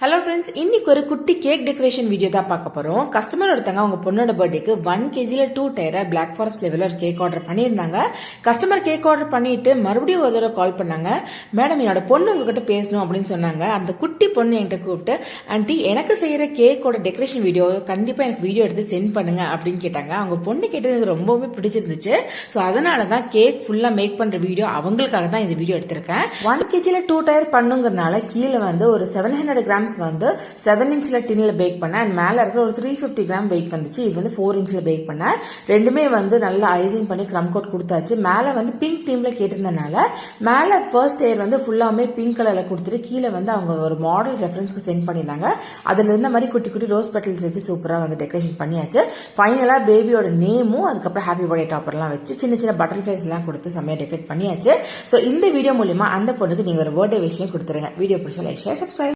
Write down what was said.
Hello friends, இன்னைக்கு ஒரு குட்டி கேக் டெக்கரேஷன் வீடியோ தான் பார்க்க போறோம். கஸ்டமர் ஒருத்தங்க அவங்க பொண்ணோட பர்த்டேக்கு 1 kg 2 டயர் பிளாக் ஃபாரஸ்ட் லெவலில் ஒரு கேக் ஆர்டர் பண்ணியிருந்தாங்க. கஸ்டமர் கேக் ஆர்டர் பண்ணிட்டு மறுபடியும் ஒரு தடவை கால் பண்ணாங்க. மேடம், என்னோட பொண்ணு உங்ககிட்ட பேசணும் அப்படின்னு சொன்னாங்க. அந்த குட்டி பொண்ணு என்கிட்ட கூப்பிட்டு, ஆண்டி எனக்கு செய்யற கேக்கோட டெக்கரேஷன் வீடியோ கண்டிப்பா எனக்கு வீடியோ எடுத்து சென்ட் பண்ணுங்க அப்படின்னு கேட்டாங்க. அவங்க பொண்ணு கேட்டது எனக்கு ரொம்பவே பிடிச்சிருந்துச்சு. ஸோ அதனால தான் கேக் ஃபுல்லா மேக் பண்ற வீடியோ அவங்களுக்காக தான் இந்த வீடியோ எடுத்திருக்கேன். 1 kg 2 டயர் பண்ணுங்கிறதுனால கீழே வந்து ஒரு 700 கிராம்ஸ் வந்து 7 இன்ச்ல டின்ல பேக் பண்ணேன். அண்ட் மேல இருக்கிற ஒரு 350 கிராம் வெயிட் வந்துச்சு. இது வந்து 4 இன்ச்ல பேக் பண்ணேன். ரெண்டுமே வந்து நல்லா ஐசிங் பண்ணி க்ரம் கோட் கொடுத்தாச்சு. மேல வந்து பிங்க் தீம்ல கேட்டிருந்தனால மேல ஃபர்ஸ்ட் லேயர் வந்து ஃபுல்லாமே பிங்க் கலர்ல கொடுத்துட்டு கீழே வந்து அவங்க ஒரு மாடல் ரெஃபரன்ஸ்க்கு சென்ட் பண்ணியிருந்தாங்க. அதுல இருந்த மாதிரி குட்டி குட்டி ரோஸ் பெட்டல்ஸ் வச்சு சூப்பரா வந்து டெக்கரேஷன் பண்ணியாச்சு. ஃபைனலா பேபியோட நேமும் அதுக்கப்புறம் ஹாப்பி பர்த்டே டாப்பர்லாம் வச்சு சின்ன சின்ன பட்டர்ஃபிளைஸ் எல்லாம் கொடுத்து செம்மையா டெக்கரேட் பண்ணியாச்சு. ஸோ இந்த வீடியோ மூலியமா அந்த பொண்ணுக்கு நீங்க ஒரு பர்த்டே விஷயம் கொடுத்துருங்க. வீடியோ பிடிச்சா லைக், ஷேர், சப்ஸ்கிரைப்.